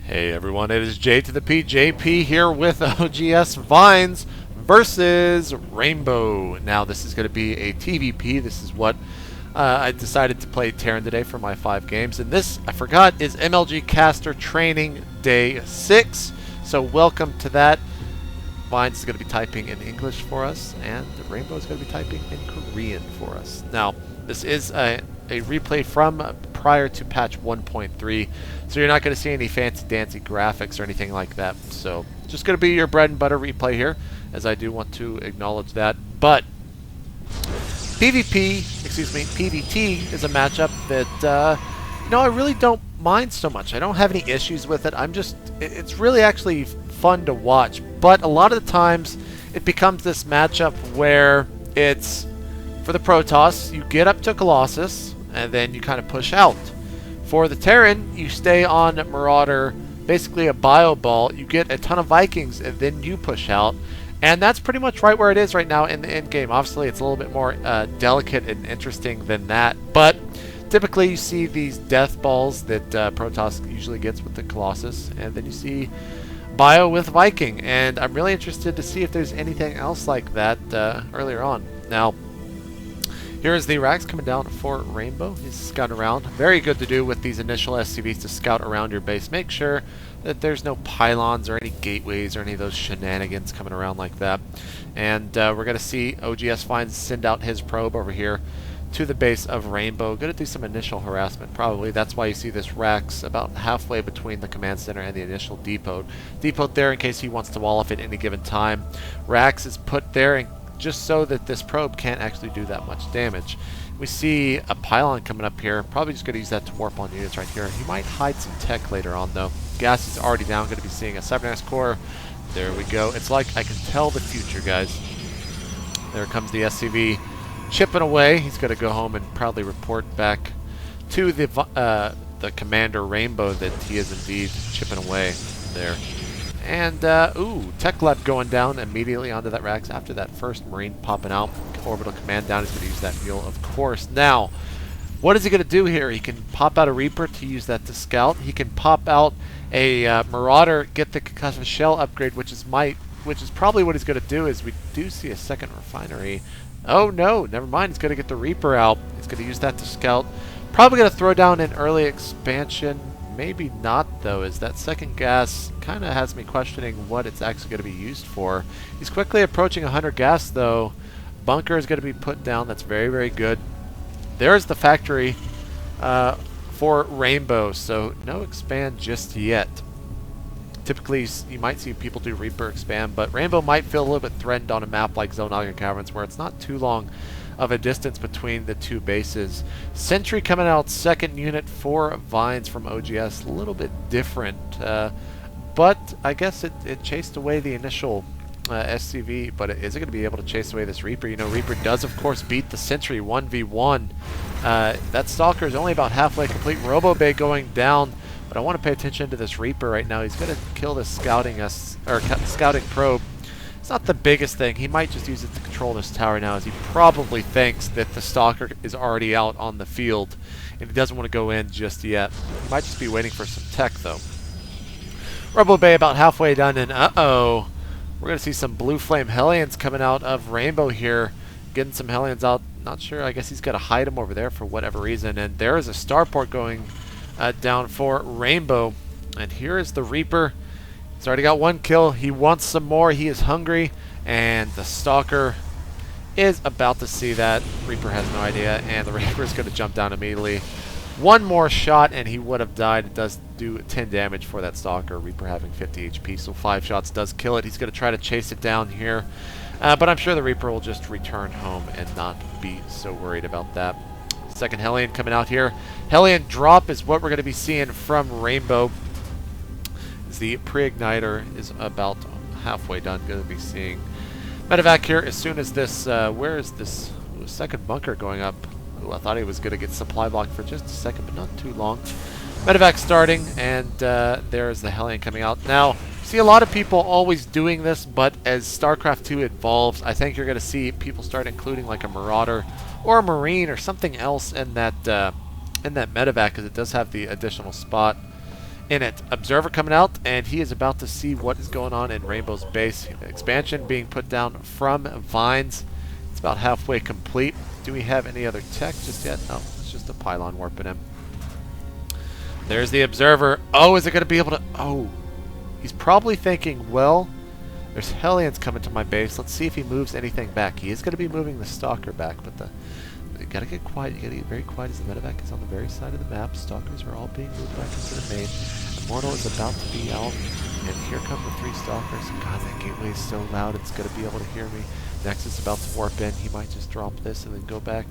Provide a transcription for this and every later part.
Hey everyone, it is J to the P, JP here with oGsVines versus Rainbow. Now this is going to be a TVP. This is what I decided to play Terran today for my 5 games. And this, I forgot, is MLG Caster Training Day 6. So welcome to that. Vines is going to be typing in English for us, and Rainbow is going to be typing in Korean for us. Now, this is a replay from prior to patch 1.3, so you're not going to see any fancy dancy graphics or anything like that. So just going to be your bread and butter replay here, as I do want to acknowledge that. But PvT is a matchup that I really don't mind so much. I don't have any issues with it. It's really actually fun to watch, but a lot of the times it becomes this matchup where it's for the Protoss, you get up to Colossus and then you kind of push out. For the Terran, you stay on Marauder, basically a bio ball, you get a ton of Vikings and then you push out, and that's pretty much right where it is right now in the end game. Obviously it's a little bit more delicate and interesting than that, but typically you see these death balls that Protoss usually gets with the Colossus, and then you see bio with Viking, and I'm really interested to see if there's anything else like that earlier on. Now, here is the Rax coming down for Rainbow. He's scouting around. Very good to do with these initial SCVs to scout around your base. Make sure that there's no pylons or any gateways or any of those shenanigans coming around like that. And we're going to see oGsVines send out his probe over here to the base of Rainbow. Going to do some initial harassment, probably. That's why you see this Rax about halfway between the command center and the initial depot. Depot there in case he wants to wall off at any given time. Rax is put there just so that this probe can't actually do that much damage. We see a pylon coming up here. Probably just going to use that to warp on units right here. He might hide some tech later on, though. Gas is already down. Going to be seeing a Cybernetics core. There we go. It's like I can tell the future, guys. There comes the SCV chipping away. He's going to go home and proudly report back to the commander Rainbow that he is indeed chipping away there. And, ooh, tech lab going down immediately onto that Rax after that first Marine popping out. Orbital command down. He's going to use that mule, of course. Now, what is he going to do here? He can pop out a Reaper to use that to scout. He can pop out a Marauder, get the concussive shell upgrade, which is probably what he's going to do. Is we do see a second refinery. Oh no, never mind. He's going to get the Reaper out. He's going to use that to scout. Probably going to throw down an early expansion. Maybe not, though, as that second gas kind of has me questioning what it's actually going to be used for. He's quickly approaching 100 gas, though. Bunker is going to be put down. That's very, very good. There's the factory for Rainbow, so no expand just yet. Typically, you might see people do Reaper expand, but Rainbow might feel a little bit threatened on a map like Zone Caverns, where it's not too long of a distance between the two bases. Sentry coming out second unit for Vines from OGS, a little bit different, but I guess it chased away the initial SCV, but is it going to be able to chase away this Reaper? You know, Reaper does, of course, beat the Sentry 1v1. That Stalker is only about halfway complete. Robo Bay going down, but I want to pay attention to this Reaper right now. He's going to kill this scouting probe. It's not the biggest thing. He might just use it to control this tower now, as he probably thinks that the Stalker is already out on the field, and he doesn't want to go in just yet. He might just be waiting for some tech, though. Robo Bay about halfway done, and uh-oh. We're going to see some Blue Flame Hellions coming out of Rainbow here. Getting some Hellions out. Not sure. I guess he's got to hide them over there for whatever reason. And there is a Starport going down for Rainbow. And here is the Reaper. He's already got 1 kill. He wants some more. He is hungry. And the Stalker is about to see that. Reaper has no idea. And the Reaper is going to jump down immediately. 1 more shot and he would have died. It does do 10 damage for that Stalker. Reaper having 50 HP, so 5 shots does kill it. He's going to try to chase it down here. But I'm sure the Reaper will just return home and not be so worried about that. Second Hellion coming out here. Hellion drop is what we're going to be seeing from Rainbow. The pre-igniter is about halfway done. Going to be seeing Medevac here as soon as this. Where is this second bunker going up? Ooh, I thought he was going to get supply blocked for just a second, but not too long. Medevac starting, and there's the Hellion coming out. Now, see a lot of people always doing this, but as StarCraft 2 evolves, I think you're going to see people start including like a Marauder or a Marine or something else in that medevac, because it does have the additional spot in it. Observer coming out, and he is about to see what is going on in Rainbow's base. Expansion being put down from Vines. It's about halfway complete. Do we have any other tech just yet? No, it's just a pylon warping him. There's the Observer. Oh, is it going to be able to... Oh, he's probably thinking, well, there's Hellions coming to my base. Let's see if he moves anything back. He is going to be moving the Stalker back, but you gotta get quiet. You gotta get very quiet as the medevac is on the very side of the map. Stalkers are all being moved back into the main. Immortal is about to be out, and here come the 3 Stalkers. God, that gateway is so loud, it's gonna be able to hear me. Nexus is about to warp in. He might just drop this and then go back.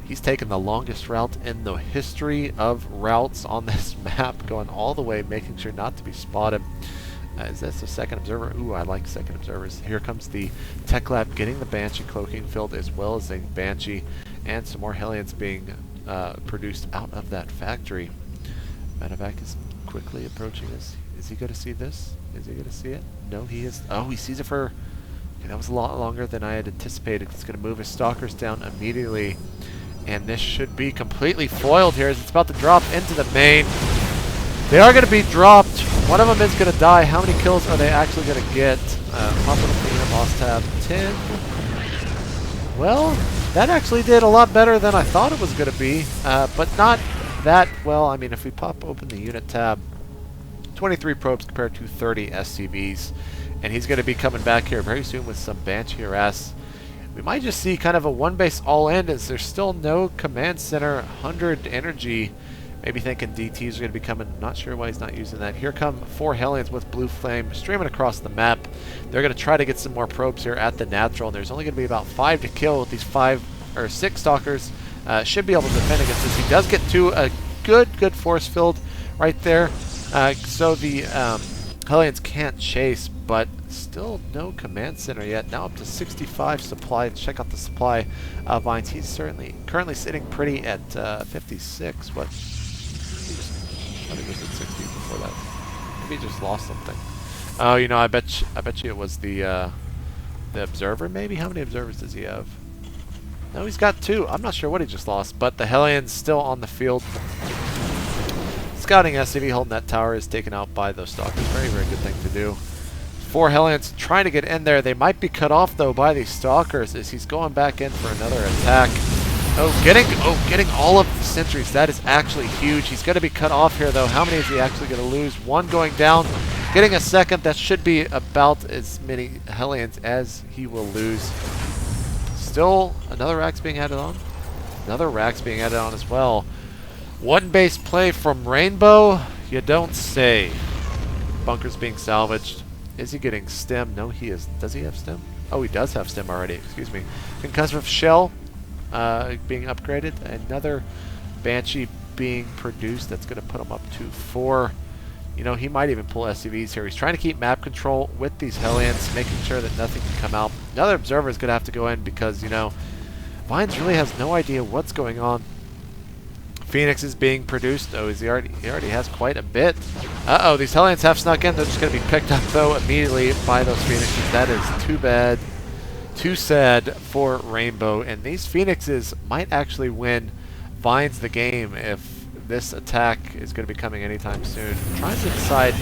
He's taken the longest route in the history of routes on this map, going all the way, making sure not to be spotted. Is this the second Observer? Ooh, I like second Observers. Here comes the Tech Lab getting the Banshee cloaking filled, as well as a Banshee, and some more Hellions being produced out of that factory. Medevac is quickly approaching us. Is he going to see this? Is he going to see it? No, he is. Oh, he sees it for... Okay, that was a lot longer than I had anticipated. He's going to move his Stalkers down immediately. And this should be completely foiled here as it's about to drop into the main. They are going to be dropped. One of them is going to die. How many kills are they actually going to get? Pop it up the unit boss tab. 10. Well, that actually did a lot better than I thought it was going to be. But not that well. I mean, if we pop open the unit tab, 23 probes compared to 30 SCVs. And he's going to be coming back here very soon with some Banshee harass. We might just see kind of a one base all in as there's still no command center, 100 energy. Maybe thinking DTs are going to be coming. Not sure why he's not using that. Here come 4 Hellions with blue flame streaming across the map. They're going to try to get some more probes here at the natural. And there's only going to be about 5 to kill with these 5 or 6 Stalkers. Should be able to defend against this. He does get to a good force field right there. So the Hellions can't chase, but still no command center yet. Now up to 65 supply. Check out the supply Vines. He's currently sitting pretty at 56. What? I think he was at 60 before that. Maybe he just lost something. Oh, you know, I bet you it was the Observer. Maybe. How many Observers does he have? No, he's got 2. I'm not sure what he just lost, but the Hellion's still on the field. Scouting SCV holding that tower is taken out by those Stalkers. Very good thing to do. 4 Hellions trying to get in there. They might be cut off though by these Stalkers as he's going back in for another attack. Getting all of the sentries. That is actually huge. He's going to be cut off here though. How many is he actually going to lose? 1 going down. Getting a second. That should be about as many Hellions as he will lose. Still another rack's being added on. Another rack's being added on as well. One base play from Rainbow. You don't say. Bunkers being salvaged. Is he getting stem? No, he is. Does he have stem? Oh, he does have stem already. Excuse me. Concussive shell being upgraded. Another Banshee being produced. That's going to put him up to 4. You know, he might even pull SCVs here. He's trying to keep map control with these Hellions, making sure that nothing can come out. Another Observer is going to have to go in because, you know, Vines really has no idea what's going on. Phoenix is being produced. Oh, he already has quite a bit. Uh-oh, these Hellions have snuck in. They're just going to be picked up, though, immediately by those Phoenixes. That is too bad. Too sad for Rainbow. And these Phoenixes might actually win Vines the game if this attack is going to be coming anytime soon. I'm trying to decide,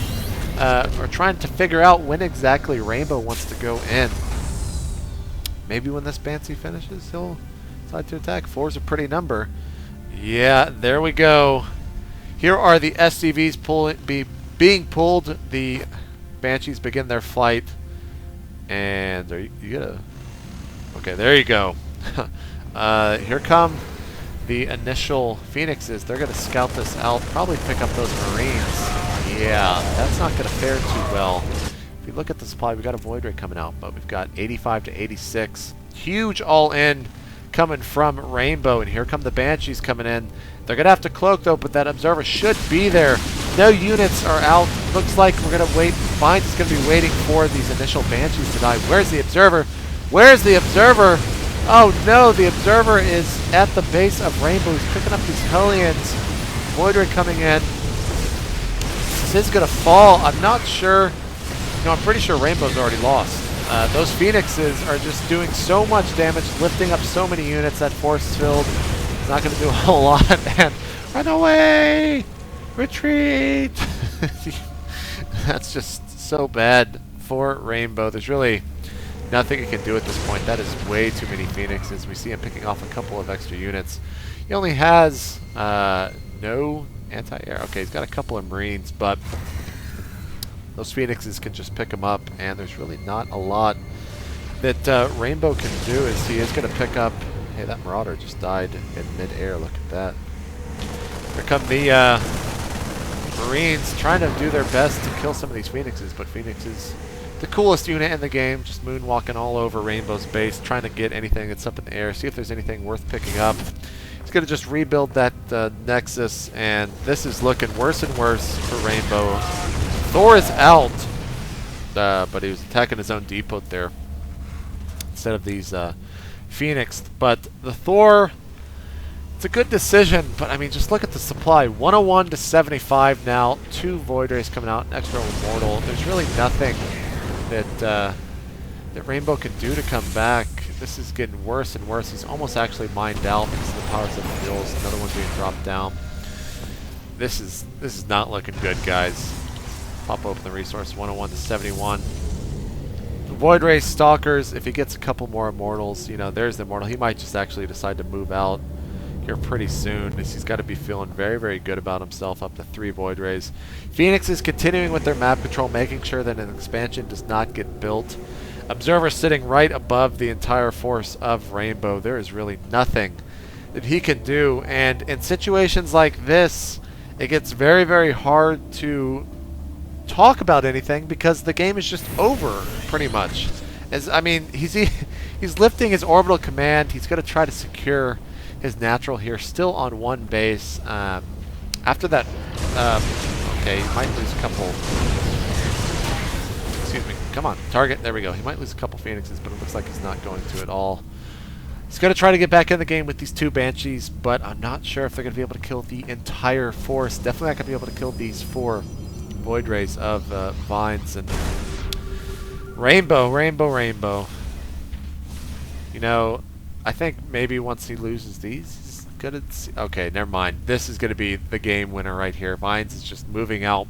or trying to figure out when exactly Rainbow wants to go in. Maybe when this Banshee finishes, he'll decide to attack. 4 is a pretty number. Yeah, there we go. Here are the SCVs being pulled. The Banshees begin their flight. And are you gonna... Okay, there you go. Here come the initial Phoenixes. They're going to scout this out, probably pick up those Marines. Yeah, that's not going to fare too well. If you look at the supply, we've got a Void Ray coming out, but we've got 85 to 86. Huge all-in coming from Rainbow, and here come the Banshees coming in. They're going to have to cloak, though, but that Observer should be there. No units are out. Looks like we're going to wait. Vines is going to be waiting for these initial Banshees to die. Where's the Observer? Where's the Observer? Oh no, the Observer is at the base of Rainbow. He's picking up these Hellions. Void Ray coming in. This is going to fall. I'm not sure. No, I'm pretty sure Rainbow's already lost. Those Phoenixes are just doing so much damage, lifting up so many units. That force field is not going to do a whole lot. And run away! Retreat! That's just so bad for Rainbow. There's really nothing he can do at this point. That is way too many Phoenixes. We see him picking off a couple of extra units. He only has no anti-air. Okay, he's got a couple of Marines, but those Phoenixes can just pick him up, and there's really not a lot that Rainbow can do. Is he is going to pick up... Hey, that Marauder just died in mid-air. Look at that. Here come the Marines trying to do their best to kill some of these Phoenixes, but Phoenix is the coolest unit in the game, just moonwalking all over Rainbow's base, trying to get anything that's up in the air, see if there's anything worth picking up. He's going to just rebuild that Nexus, and this is looking worse and worse for Rainbow. Thor is out, but he was attacking his own depot there instead of these Phoenix. But the Thor, it's a good decision, but I mean, just look at the supply. 101 to 75 now, 2 Void Rays coming out, an extra Immortal. There's really nothing that that Rainbow can do to come back. This is getting worse and worse. He's almost actually mined out because of the powers of the fuels. Another one being dropped down. This is not looking good, guys. Pop open the resource, 101 to 71. The Void Ray Stalkers, if he gets a couple more Immortals, you know, there's the Immortal. He might just actually decide to move out here pretty soon. He's got to be feeling very, very good about himself, up to 3 Void Rays. Phoenix is continuing with their map control, making sure that an expansion does not get built. Observer sitting right above the entire force of Rainbow. There is really nothing that he can do, and in situations like this, it gets very, very hard to talk about anything because the game is just over, pretty much. I mean, he's lifting his orbital command. He's going to try to secure his natural here, still on 1 base. After that, okay, he might lose a couple. Excuse me. Come on, target. There we go. He might lose a couple Phoenixes, but it looks like he's not going to at all. He's going to try to get back in the game with these 2 Banshees, but I'm not sure if they're going to be able to kill the entire force. Definitely not going to be able to kill these 4 Void Rays of Vines. And Rainbow. You know, I think maybe once he loses these, he's gonna okay, never mind. This is gonna be the game winner right here. Vines is just moving out.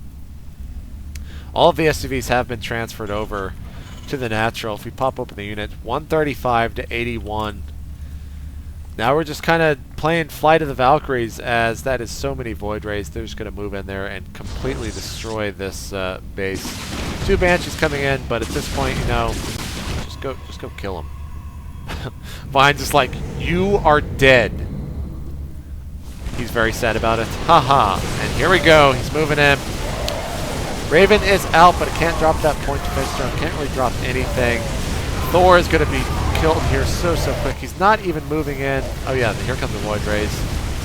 All of the SCVs have been transferred over to the natural. If we pop open the unit, 135 to 81. Now we're just kind of playing Flight of the Valkyries, as that is so many Void Rays. They're just going to move in there and completely destroy this base. 2 Banshees coming in, but at this point, you know, just go kill them. Vines is like, you are dead. He's very sad about it. Haha. And here we go. He's moving in. Raven is out, but it can't drop that point to finish drone. Can't really drop anything. Thor is going to be killed here so quick. He's not even moving in. Oh yeah, here comes the Void Rays.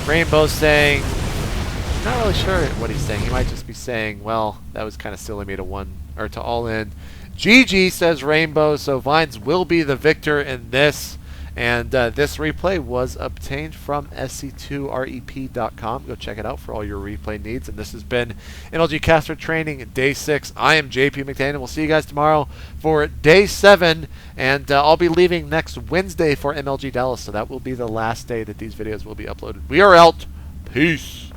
Rainbow's saying, I'm not really sure what he's saying. He might just be saying, well, that was kind of silly me to all in. GG, says Rainbow. So Vines will be the victor in this. And this replay was obtained from sc2rep.com. Go check it out for all your replay needs. And this has been MLG Caster Training Day 6. I am JP McDaniel. We'll see you guys tomorrow for Day 7. And I'll be leaving next Wednesday for MLG Dallas. So that will be the last day that these videos will be uploaded. We are out. Peace.